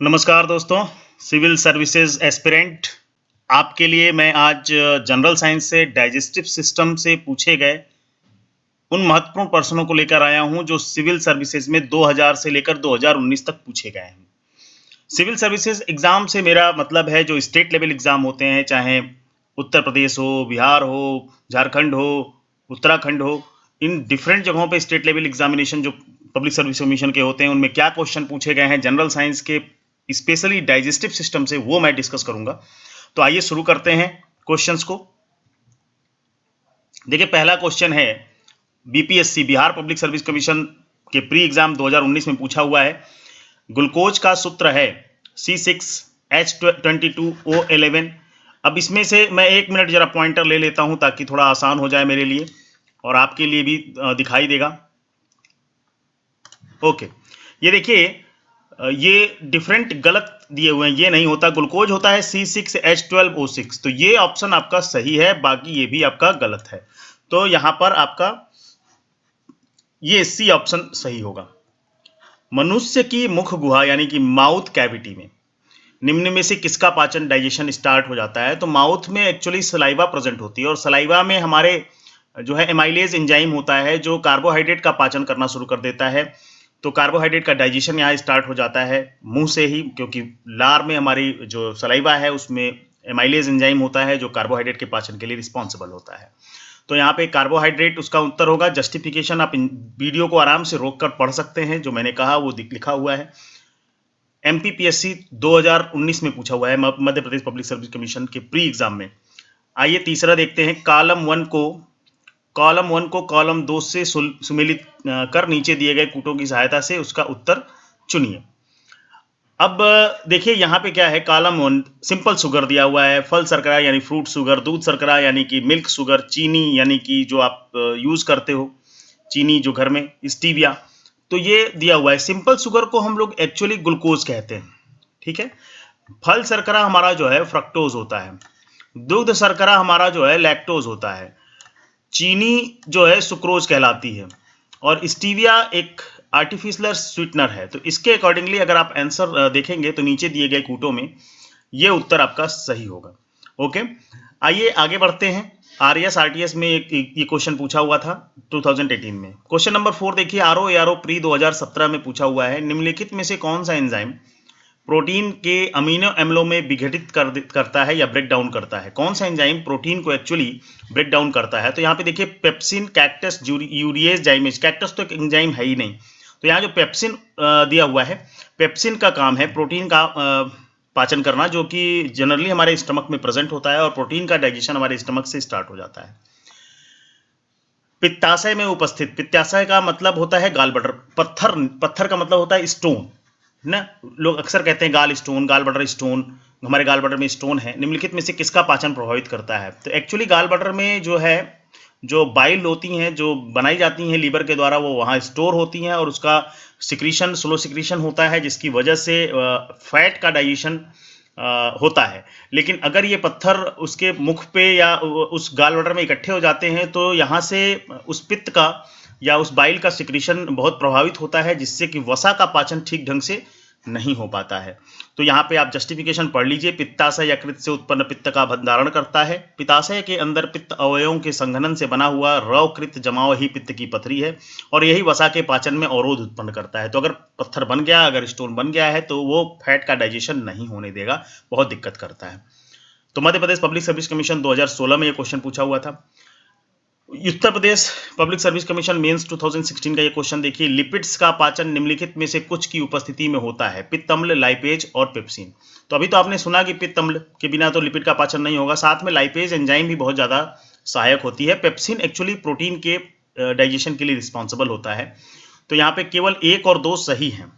नमस्कार दोस्तों, civil services aspirant आपके लिए मैं आज जनरल साइंस से डाइजेस्टिव सिस्टम से पूछे गए उन महत्वपूर्ण प्रश्नों को लेकर आया हूं जो सिविल सर्विसेज में 2000 से लेकर 2019 तक पूछे गए हैं। सिविल सर्विसेज एग्जाम से मेरा मतलब है जो स्टेट लेवल एग्जाम होते हैं, चाहे उत्तर प्रदेश हो, बिहार हो, झारखंड हो, उत्तराखंड हो, इन डिफरेंट जगहों पे स्टेट लेवल एग्जामिनेशन जो पब्लिक सर्विस कमीशन के होते हैं उनमें क्या क्वेश्चन पूछे गए हैं जनरल साइंस के स्पेशली डाइजेस्टिव सिस्टम से, वो मैं डिस्कस करूंगा। तो आइए शुरू करते हैं क्वेश्चंस को। देखिए, पहला क्वेश्चन है BPSC Bihar public service commission के प्री एग्जाम 2019 में पूछा हुआ है। ग्लूकोज का सूत्र है C6H22O11। अब इसमें से मैं 1 मिनट जरा पॉइंटर ले लेता हूं ताकि थोड़ा आसान हो जाए मेरे लिए और आपके लिए भी दिखाई देगा। ओके, ये देखिए, ये डिफरेंट गलत दिए हुए हैं, ये नहीं होता। ग्लूकोज होता है C6H12O6, तो ये ऑप्शन आपका सही है, बाकी ये भी आपका गलत है। तो यहां पर आपका ये सी ऑप्शन सही होगा। मनुष्य की मुख गुहा यानी कि माउथ कैविटी में निम्न में से किसका पाचन डाइजेशन स्टार्ट हो जाता है? तो माउथ में एक्चुअली सलाइवा प्रेजेंट होती है और सलाइवा में हमारे जो है एमाइलेज एंजाइम होता है जो कार्बोहाइड्रेट का पाचन करना शुरू कर देता है। तो कार्बोहाइड्रेट का डाइजेशन यहाँ स्टार्ट हो जाता है मुंह से ही, क्योंकि लार में हमारी जो सलाइवा है उसमें एमाइलेज एंजाइम होता है जो कार्बोहाइड्रेट के पाचन के लिए रिस्पॉन्सिबल होता है। तो यहाँ पे कार्बोहाइड्रेट उसका उत्तर होगा। जस्टिफिकेशन आप वीडियो को आराम से रोक कर पढ़ सकते हैं, जो मैंने कहा वो लिखा हुआ है। एमपीपीएससी 2019 में पूछा हुआ है Madhya Pradesh public service commission के प्री एग्जाम में। आइए तीसरा देखते हैं। कॉलम वन को कॉलम 2 से सुमेलित कर नीचे दिए गए कूटों की सहायता से उसका उत्तर चुनिए। अब देखिए यहाँ पे क्या है, कॉलम 1 सिंपल शुगर दिया हुआ है, फल शर्करा यानी फ्रूट शुगर, दूध शर्करा यानी कि मिल्क शुगर, चीनी यानी कि जो आप यूज करते हो चीनी जो घर में, स्टीविया, तो ये दिया हुआ है। सिंपल शुगर को हम लोग एक्चुअली ग्लूकोज कहते हैं, ठीक है। फल शर्करा हमारा जो है फ्रक्टोज होता है, दूध शर्करा हमारा जो है लैक्टोज होता है, चीनी जो है सुक्रोज कहलाती है, और स्टीविया एक आर्टिफिशियल स्वीटनर है। तो इसके अकॉर्डिंगली अगर आप आंसर देखेंगे तो नीचे दिए गए कूटों में ये उत्तर आपका सही होगा। ओके, आइए आगे बढ़ते हैं। आरएस आरटीएस में ये क्वेश्चन पूछा हुआ था 2018 में। क्वेश्चन नंबर 4 देखिए, आरओ प्री 2017 में पूछा हुआ है। निम्नलिखित में से कौन सा एंजाइम प्रोटीन के अमीनो एम्लों में विघटित करता है या ब्रेक डाउन करता है? कौन सा एंजाइम प्रोटीन को एक्चुअली ब्रेक डाउन करता है? तो यहाँ पे देखिए पेप्सिन, कैक्टस, यूरिएज, जाइमेज। कैक्टस तो एक एंजाइम है ही नहीं, तो यहाँ जो पेप्सिन दिया हुआ है, पेप्सिन का काम है प्रोटीन का पाचन करना, जो कि जनरली हमारे स्टमक में प्रेजेंट होता है और प्रोटीन का डाइजेशन हमारे स्टमक से स्टार्ट हो जाता है। पित्ताशय में उपस्थित, पित्ताशय का मतलब होता है गाल ब्लैडर, पत्थर का मतलब होता है स्टोन ना। लोग अक्सर कहते हैं गाल स्टोन, गाल ब्लैडर स्टोन, हमारे गाल ब्लैडर में स्टोन है। निम्नलिखित में से किसका पाचन प्रभावित करता है? तो एक्चुअली गाल ब्लैडर में जो है जो बाइल होती हैं जो बनाई जाती हैं लीवर के द्वारा, वो वहाँ स्टोर होती हैं और उसका सिक्रीशन, स्लो सिक्रीशन होता है, जिसकी वजह से फैट का डाइजेशन होता है। लेकिन अगर ये पत्थर उसके मुख पे या उस गाल ब्लैडर में इकट्ठे हो जाते हैं तो यहाँ से उस पित्त का या उस बाइल का सिक्रीशन बहुत प्रभावित होता है, जिससे कि वसा का पाचन ठीक ढंग से नहीं हो पाता है। तो यहाँ पे आप जस्टिफिकेशन पढ़ लीजिए। पित्ताशय यकृत से उत्पन्न पित्त का भंडारण करता है। पित्ताशय के अंदर पित्त अवयवों के संघनन से बना हुआ रवकृत जमाव ही पित्त की पथरी है और यही वसा के पाचन में अवरोध उत्पन्न करता है। तो अगर पत्थर बन गया, अगर स्टोन बन गया है तो वो फैट का डाइजेशन नहीं होने देगा, बहुत दिक्कत करता है। तो Madhya Pradesh public service commission 2016 में ये क्वेश्चन पूछा हुआ था। Uttar Pradesh public service commission mains 2016 का ये क्वेश्चन देखिए, लिपिड्स का पाचन निम्नलिखित में से कुछ की उपस्थिति में होता है? पित्त अम्ल, लाइपेज और पेप्सिन। तो अभी तो आपने सुना कि पित्त अम्ल के बिना तो लिपिड का पाचन नहीं होगा, साथ में लाइपेज एंजाइम भी बहुत ज़्यादा सहायक होती है। पेप्सिन एक्चुअली प्रोटीन के डाइजेशन के लिए रिस्पॉन्सिबल होता है। तो यहाँ पे केवल 1 और 2 सही हैं।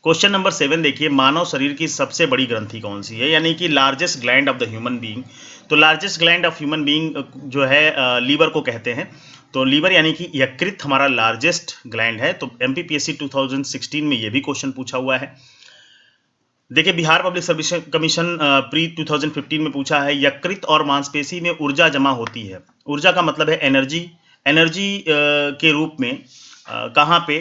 क्वेश्चन नंबर 7 देखिए, मानव शरीर की सबसे बड़ी ग्रंथि कौन सी है, यानी कि largest gland of the human being. तो largest gland of human being जो है लीवर को कहते हैं। तो लीवर यानी कि यकृत हमारा लार्जेस्ट ग्लैंड है। तो एमपीपीएससी 2016 में ये भी क्वेश्चन पूछा हुआ है। देखिए, Bihar public service commission pre 2015 में पूछा है, यकृत और मांसपेशी में ऊर्जा जमा होती है। ऊर्जा का मतलब है एनर्जी, एनर्जी के रूप में कहाँ पे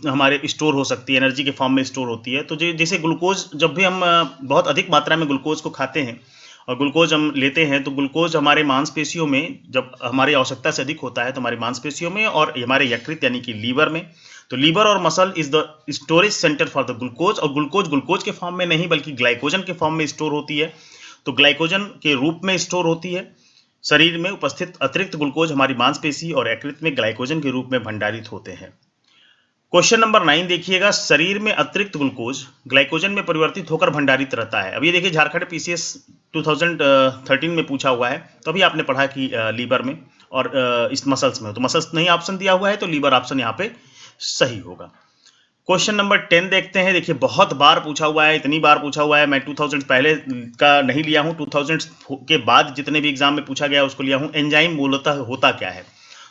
हमारे स्टोर हो सकती है, एनर्जी के फॉर्म में स्टोर होती है। तो जैसे ग्लूकोज, जब भी हम बहुत अधिक मात्रा में ग्लूकोज को खाते हैं और ग्लूकोज हम लेते हैं, तो ग्लूकोज हमारे मांसपेशियों में जब हमारी आवश्यकता से अधिक होता है तो हमारी मांसपेशियों में और हमारे यकृत यानी कि लीवर में, तो लीवर और muscle is the storage centre for the glucose. और ग्लूकोज ग्लूकोज के फॉर्म में नहीं बल्कि ग्लाइकोजन के फॉर्म में स्टोर होती है। तो ग्लाइकोजन के रूप में स्टोर होती है। शरीर में उपस्थित अतिरिक्त ग्लूकोज हमारी मांसपेशी और यकृत में ग्लाइकोजन के रूप में भंडारित होते हैं। क्वेश्चन नंबर 9 देखिएगा, शरीर में अतिरिक्त ग्लूकोज ग्लाइकोजन में परिवर्तित होकर भंडारित रहता है। अब ये देखिए झारखंड पीसीएस 2013 में पूछा हुआ है, तो अभी आपने पढ़ा कि लीवर में और इस मसल्स में, तो मसल्स नहीं ऑप्शन दिया हुआ है, तो लीवर ऑप्शन यहाँ पे सही होगा। क्वेश्चन नंबर 10 देखते हैं। देखिए बहुत बार पूछा हुआ है, इतनी बार पूछा हुआ है, मैं 2000 पहले का नहीं लिया हूँ, 2000 के बाद जितने भी एग्जाम में पूछा गया उसको लिया हूँ। एंजाइम मूलतः होता क्या है?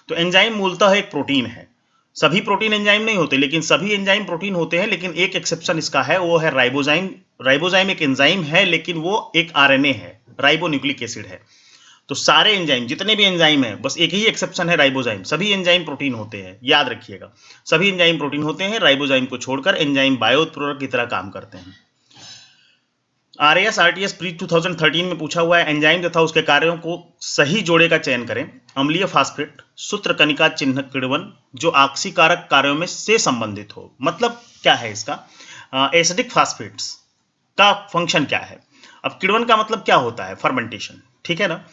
तो एंजाइम मूलतः एक प्रोटीन है। सभी प्रोटीन एंजाइम नहीं होते, लेकिन सभी एंजाइम प्रोटीन होते हैं, लेकिन एक एक्सेप्शन इसका है, वो है राइबोजाइम। राइबोजाइम एक एंजाइम है, लेकिन वो एक आरएनए है, राइबोन्यूक्लिक एसिड है। तो सारे एंजाइम, जितने भी एंजाइम हैं, बस एक ही एक्सेप्शन है राइबोजाइम, सभी एंजाइम प्रोटीन होते हैं, याद रखिएगा। सभी एंजाइम प्रोटीन होते हैं, राइबोजाइम को छोड़कर एंजाइम बायो उत्प्रेरक की तरह काम करते हैं। आरएएस आरटीएस प्री 2013 में पूछा हुआ है, एंजाइम तथा उसके कार्यों को सही जोड़े का चयन करें। अम्लीय फास्फेट, सूत्र कणिका चिन्ह किण्वन जो ऑक्सीकारक कार्यों में से संबंधित हो। मतलब क्या है इसका? एसिडिक फास्फेट्स का फंक्शन क्या है? अब किण्वन का मतलब क्या होता है? फर्मेंटेशन, ठीक है ना।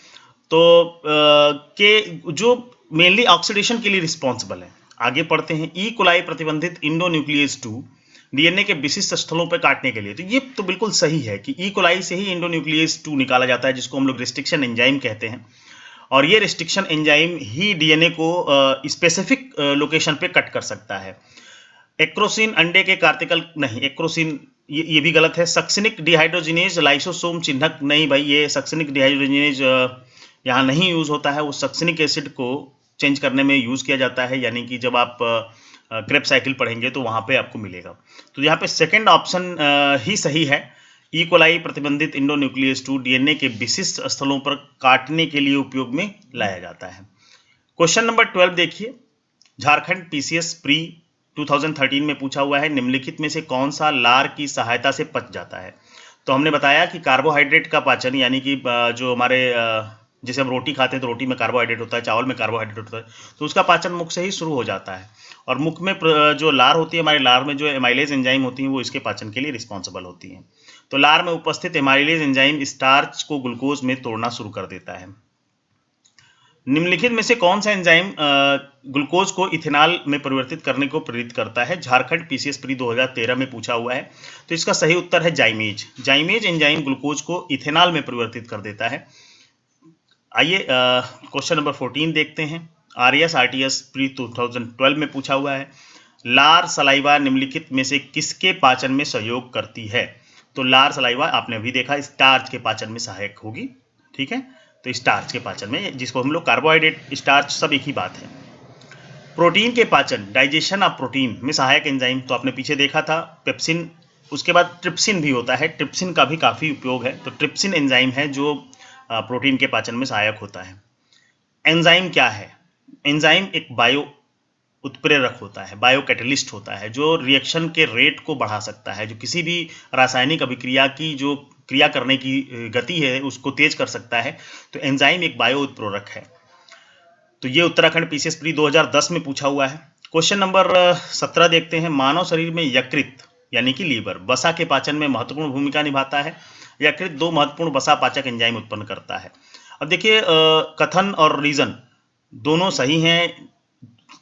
तो के जो मेनली ऑक्सीडेशन के लिए रिस्पॉन्सिबल है। आगे पढ़ते हैं। ई कोलाई प्रतिबंधित इंडोन्यूक्लियस 2 डीएनए के विशिष्ट स्थलों पर काटने के लिए। तो ये तो बिल्कुल सही है कि ई कोलाई से ही इंडोन्यूक्लियस 2 निकाला जाता है, जिसको हम लोग रिस्ट्रिक्शन एंजाइम कहते हैं। और ये रिस्ट्रिक्शन एंजाइम ही डीएनए को स्पेसिफिक लोकेशन पे कट कर सकता है। एक्रोसिन अंडे के कार्टिकल नहीं, एक्रोसिन ये भी गलत है। सक्सिनिक डिहाइड्रोजिनेज लाइसोसोम चिन्हक नहीं भाई, ये सक्सिनिक डिहाइड्रोजिनेज यहाँ नहीं यूज होता है। वो सक्सिनिक एसिड को चेंज करने में यूज किया जाता है, यानी कि जब आप क्रेब्स साइकिल पढ़ेंगे तो वहाँ पे आपको मिलेगा। तो यहाँ पे सेकंड ऑप्शन ही सही है। ई कोलाई प्रतिबंधित इंडोन्यूक्लियस 2 डीएनए के विशिष्ट स्थलों पर काटने के लिए उपयोग में लाया जाता है। क्वेश्चन नंबर 12 देखिए, झारखंड पीसीएस प्री 2013 में पूछा हुआ है, निम्नलिखित में से कौन सा लार की सहायता से पच जाता है? तो हमने बताया कि कार्बोहाइड्रेट का पाचन, यानी कि जो हमारे जैसे हम रोटी खाते हैं तो रोटी में कार्बोहाइड्रेट होता है, चावल में कार्बोहाइड्रेट होता है, तो उसका पाचन मुख से ही शुरू हो जाता है। और मुख में जो लार होती है, हमारे लार में जो एमाइलेज एंजाइम होती हैं वो इसके पाचन के लिए रिस्पॉन्सिबल होती हैं। तो लार में उपस्थित एमाइलेज एंजाइम स्टार्च को ग्लूकोज में तोड़ना शुरू कर देता है। निम्नलिखित में से कौन सा एंजाइम ग्लूकोज को इथेनॉल में परिवर्तित करने को प्रेरित करता है? झारखंड पीसीएस प्री 2013 में पूछा हुआ है, तो इसका सही उत्तर है जाइमेज। जाइमेज एंजाइम ग्लूकोज को इथेनॉल में परिवर्तित कर देता है। आइए क्वेश्चन नंबर 14 देखते हैं। आरएएस आरटीएस प्री 2012 में पूछा हुआ है, लार सलाइवा निम्नलिखित में से किसके पाचन में सहयोग करती है? तो लार सलाइवा आपने अभी देखा स्टार्च के पाचन में सहायक होगी, ठीक है। तो स्टार्च के पाचन में, जिसको हम लोग कार्बोहाइड्रेट स्टार्च सब एक ही बात है। प्रोटीन के पाचन, डाइजेशन ऑफ प्रोटीन में सहायक एंजाइम, तो आपने पीछे देखा था पेप्सिन, उसके बाद ट्रिप्सिन भी होता है, ट्रिप्सिन का भी काफ़ी उपयोग है। तो ट्रिप्सिन एंजाइम है जो प्रोटीन के पाचन में सहायक होता है। एंजाइम क्या है? एंजाइम एक बायो उत्प्रेरक होता है, बायो कैटलिस्ट होता है, जो रिएक्शन के रेट को बढ़ा सकता है, जो किसी भी रासायनिक अभिक्रिया की जो क्रिया करने की गति है उसको तेज कर सकता है। तो एंजाइम एक बायो उत्प्रेरक है। तो ये उत्तराखंड पीसीएस प्री 2010 में पूछा हुआ है। क्वेश्चन नंबर 17 देखते हैं। मानव शरीर में यकृत यानी कि लीवर वसा के पाचन में महत्वपूर्ण भूमिका निभाता है। यकृत 2 महत्वपूर्ण वसा पाचक एंजाइम उत्पन्न करता है। अब देखिए कथन और रीजन दोनों सही हैं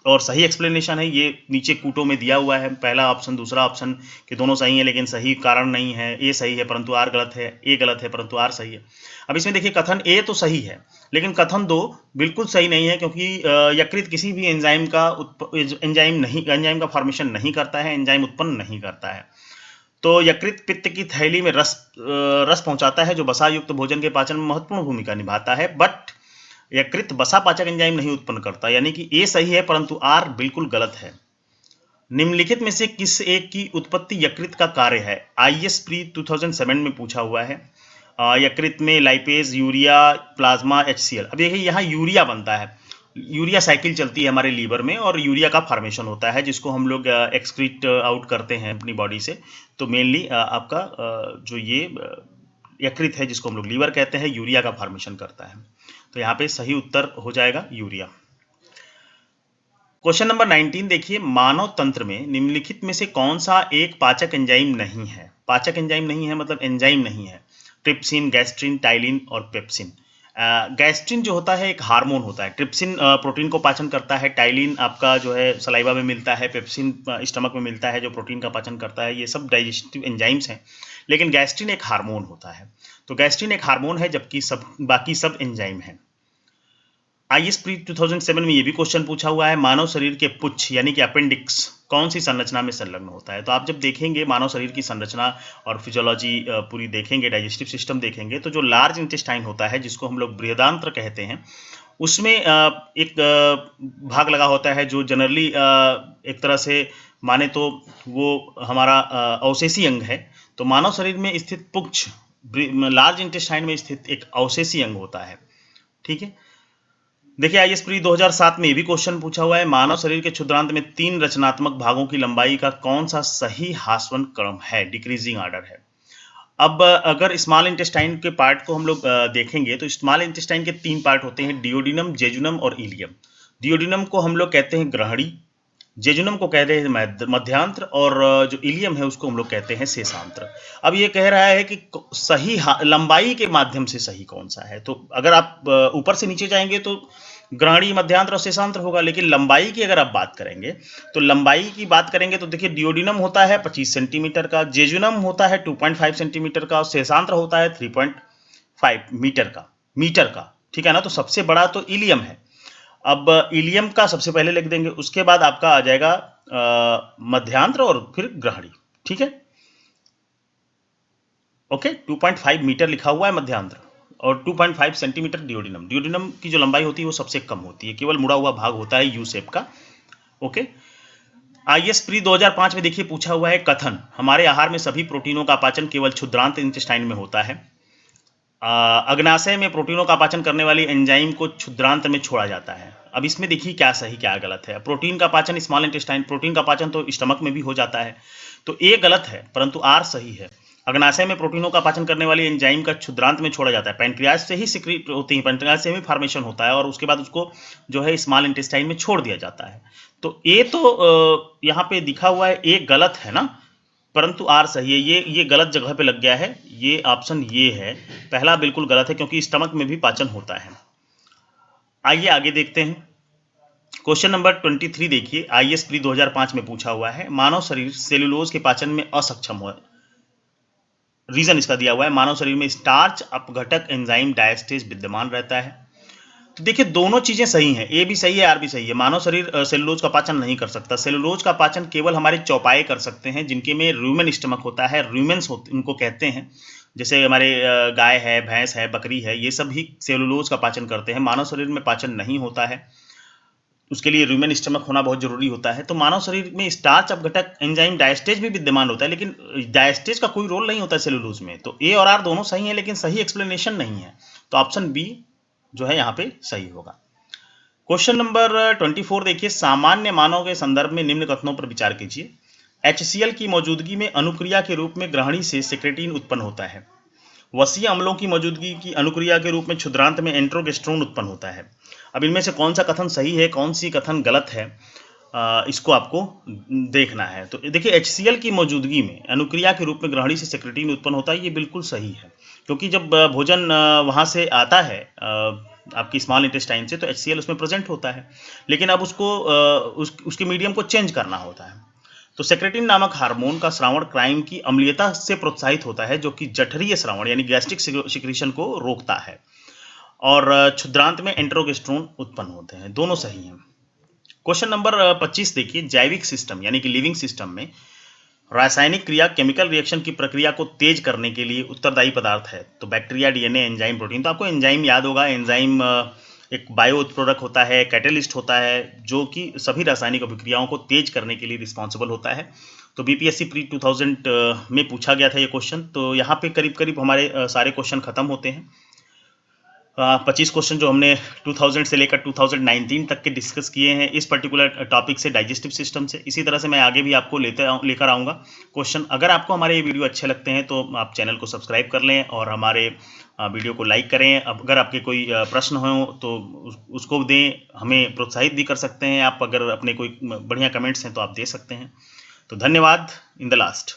और सही एक्सप्लेनेशन है, ये नीचे कूटों में दिया हुआ है। पहला ऑप्शन, दूसरा ऑप्शन कि दोनों सही है लेकिन सही कारण नहीं है। ए सही है परंतु आर गलत है, ए गलत है परंतु आर सही है। अब इसमें देखिए कथन ए तो सही है, लेकिन कथन 2 बिल्कुल सही नहीं है, क्योंकि यकृत किसी भी एंजाइम का फॉर्मेशन नहीं करता है, एंजाइम उत्पन्न नहीं करता है। तो यकृत पित्त की थैली में रस पहुंचाता है, जो वसा युक्त भोजन के पाचन में महत्वपूर्ण भूमिका निभाता है, बट यकृत वसा पाचक एंजाइम नहीं उत्पन्न करता, यानी कि ए सही है परंतु आर बिल्कुल गलत है। निम्नलिखित में से किस एक की उत्पत्ति यकृत का कार्य है? आईएस प्री 2007 में पूछा हुआ है। यकृत में लाइपेज, यूरिया, प्लाज्मा, HCl। अब देखिए यहाँ यूरिया बनता है, यूरिया साइकिल चलती है हमारे लीवर में और यूरिया का फॉर्मेशन होता है जिसको हम लोग एक्सक्रीट आउट करते हैं अपनी बॉडी से। तो मेनली आपका जो ये यकृत है जिसको हम लोग लीवर कहते हैं, यूरिया का फॉर्मेशन करता है। तो यहाँ पे सही उत्तर हो जाएगा यूरिया। क्वेश्चन नंबर 19 देखिए, मानव तंत्र में निम्नलिखित में से कौन सा एक पाचक एंजाइम नहीं है? पाचक एंजाइम नहीं है मतलब एंजाइम नहीं है। ट्रिप्सिन, गैस्ट्रिन, टाइलिन और पेप्सिन। गैस्ट्रिन जो होता है एक हार्मोन होता है। ट्रिप्सिन प्रोटीन को पाचन करता है। टाइलिन आपका जो है सलाइवा में मिलता है। पेप्सिन स्टमक में मिलता है जो प्रोटीन का पाचन करता है। ये सब डाइजेस्टिव एंजाइम्स हैं, लेकिन गैस्ट्रिन एक हार्मोन होता है। तो गैस्ट्रिन एक हार्मोन है जबकि बाकी सब एंजाइम हैं। आईएएस प्री 2007 में ये भी क्वेश्चन पूछा हुआ है, मानव शरीर के पुच्छ यानी कि अपेंडिक्स कौन सी संरचना में संलग्न होता है? तो आप जब देखेंगे मानव शरीर की संरचना और फिजियोलॉजी पूरी देखेंगे, डाइजेस्टिव सिस्टम देखेंगे, तो जो लार्ज इंटेस्टाइन होता है जिसको हम लोग बृहदांत्र कहते हैं, उसमें एक भाग लगा होता है जो जनरली एक तरह से माने तो वो हमारा अवशेषी अंग है। तो मानव शरीर में स्थित पुच्छ लार्ज इंटेस्टाइन में स्थित एक अवशेषी अंग होता है। ठीक है, देखिए आईएएस प्री 2007 में ये भी क्वेश्चन पूछा हुआ है, मानव शरीर के क्षुद्रांत में 3 रचनात्मक भागों की लंबाई का कौन सा सही ह्रासवन क्रम है? डिक्रीजिंग ऑर्डर है। अब अगर स्मॉल इंटेस्टाइन के पार्ट को हम लोग देखेंगे तो स्मॉल इंटेस्टाइन के 3 पार्ट होते हैं, डियोडिनम, जेजुनम और इलियम। डियोडिनम को हम लोग कहते हैं ग्रहणी, जेजुनम को कहते हैं मध्यांत्र और जो इलियम है उसको हम लोग कहते हैं शेषांत्र। अब ये कह रहा है कि सही लंबाई के माध्यम से सही कौन सा है? तो अगर आप ऊपर से नीचे जाएंगे तो ग्रहणी, मध्यांत्र और शेषांत्र होगा, लेकिन लंबाई की अगर आप बात करेंगे तो लंबाई की बात करेंगे तो देखिए डियोडिनम होता है 25 सेंटीमीटर का, जेजुनम होता है 2.5 सेंटीमीटर का और शेषांत्र होता है 3.5 मीटर का। ठीक है ना, तो सबसे बड़ा तो इलियम है। अब इलियम का सबसे पहले लिख देंगे, उसके बाद आपका आ जाएगा मध्यांत्र और फिर ग्रहणी। ठीक है, ओके, 2.5 मीटर लिखा हुआ है मध्यांत्र और 2.5 सेंटीमीटर डियोडिनम। डियोडिनम की जो लंबाई होती है वो सबसे कम होती है, केवल मुड़ा हुआ भाग होता है यू शेप का। ओके, आईएएस प्री 2005 में देखिए पूछा हुआ है, कथन हमारे आहार में सभी प्रोटीनों का पाचन केवल क्षुद्रांत इंटेस्टाइन में होता है। अग्नाशय में प्रोटीनों का पाचन करने वाली एंजाइम को क्षुद्रांत में छोड़ा जाता है। अब इसमें देखिए क्या सही क्या गलत है। प्रोटीन का पाचन स्मॉल इंटेस्टाइन, प्रोटीन का पाचन तो स्टमक में भी हो जाता है, तो ए गलत है परंतु आर सही है। अग्नाशय में प्रोटीनों का पाचन करने वाली एंजाइम का क्षुद्रांत में छोड़ा जाता है। पैंक्रियाज से ही सिक्रीट होती है, पैंक्रियाज से ही फॉर्मेशन होता है और उसके बाद उसको जो है स्मॉल इंटेस्टाइन में छोड़ दिया जाता है। तो ए तो यहाँ पे दिखा हुआ है ए गलत है ना, परंतु आर सही है। ये गलत जगह पे लग गया है, ये ऑप्शन ये है, पहला बिल्कुल गलत है क्योंकि स्टमक में भी पाचन होता है। आइए आगे देखते हैं। क्वेश्चन नंबर 23 देखिए, आईएएस प्री 2005 में पूछा हुआ है, मानव शरीर सेलुलोज के पाचन में असक्षम हो। रीजन इसका दिया हुआ है, मानव शरीर में स्टार्च अपघटक एंजाइम डायस्टेज विद्यमान रहता है। तो देखिए दोनों चीजें सही हैं, ए भी सही है आर भी सही है। मानव शरीर सेलुलोज का पाचन नहीं कर सकता। सेलुलोज का पाचन केवल हमारे चौपाए कर सकते हैं जिनके में रूमेन स्टमक होता है, रूमेन्स उनको कहते हैं। जैसे हमारे गाय है, भैंस है, बकरी है, ये सब ही सेलुलोज का पाचन करते हैं। मानव शरीर में पाचन नहीं होता है, उसके लिए रूमेन स्टमक होना बहुत जरूरी होता है। तो मानव शरीर में स्टार्च अपघटक एंजाइम डायस्टेज भी विद्यमान होता है, लेकिन डायस्टेज का कोई रोल नहीं होता है सेलुलोज में। तो ए और आर दोनों सही है लेकिन सही एक्सप्लेनेशन नहीं है, तो ऑप्शन बी जो है यहाँ पे सही होगा। क्वेश्चन नंबर 24 देखिए, सामान्य मानव के संदर्भ में निम्न कथनों पर विचार कीजिए। HCl की मौजूदगी में अनुक्रिया के रूप में ग्रहणी से सेक्रेटिन उत्पन्न होता है। वसीय अम्लों की मौजूदगी की अनुक्रिया के रूप में क्षुद्रांत में एंट्रोगेस्ट्रोन उत्पन्न होता है। अब इनमें से कौन सा कथन सही है, कौन सी कथन गलत है, इसको आपको देखना है। तो देखिए HCl की मौजूदगी में अनुक्रिया के रूप में ग्रहणी से सेक्रेटिन उत्पन्न होता है, ये बिल्कुल सही है क्योंकि जब भोजन वहाँ से आता है आपकी स्मॉल इंटेस्टाइन से तो HCl उसमें प्रेजेंट होता है, लेकिन अब उसको उसके मीडियम को चेंज करना होता है। तो सेक्रेटिन नामक हार्मोन का स्रावण क्राइम की अम्लीयता से प्रोत्साहित होता है जो कि जठरीय स्रावण यानी गैस्ट्रिक सिक्रीशन को रोकता है, और क्षुद्रांत में एंट्रोगेस्ट्रोन उत्पन्न होते हैं। दोनों सही हैं। क्वेश्चन नंबर 25 देखिए, जैविक सिस्टम यानी कि लिविंग सिस्टम में रासायनिक क्रिया केमिकल रिएक्शन की प्रक्रिया को तेज करने के लिए उत्तरदायी पदार्थ है। तो बैक्टीरिया, डीएनए, एंजाइम, प्रोटीन। तो आपको एंजाइम याद होगा, एंजाइम एक बायो उत्प्रेरक होता है, कैटलिस्ट होता है जो कि सभी रासायनिक अभिक्रियाओं को तेज करने के लिए रिस्पॉन्सिबल होता है। तो बीपीएससी प्री 2000 में पूछा गया था ये क्वेश्चन। तो यहाँ पे करीब करीब हमारे सारे क्वेश्चन खत्म होते हैं। 25 क्वेश्चन जो हमने 2000 से लेकर 2019 तक के डिस्कस किए हैं इस पर्टिकुलर टॉपिक से, डाइजेस्टिव सिस्टम से। इसी तरह से मैं आगे भी आपको लेकर आऊँगा क्वेश्चन। अगर आपको हमारे ये वीडियो अच्छे लगते हैं तो आप चैनल को सब्सक्राइब कर लें और हमारे वीडियो को लाइक करें। अगर आपके कोई प्रश्न हो तो उसको दें, हमें प्रोत्साहित भी कर सकते हैं आप। अगर अपने कोई बढ़िया कमेंट्स हैं तो आप दे सकते हैं। तो धन्यवाद इन द लास्ट।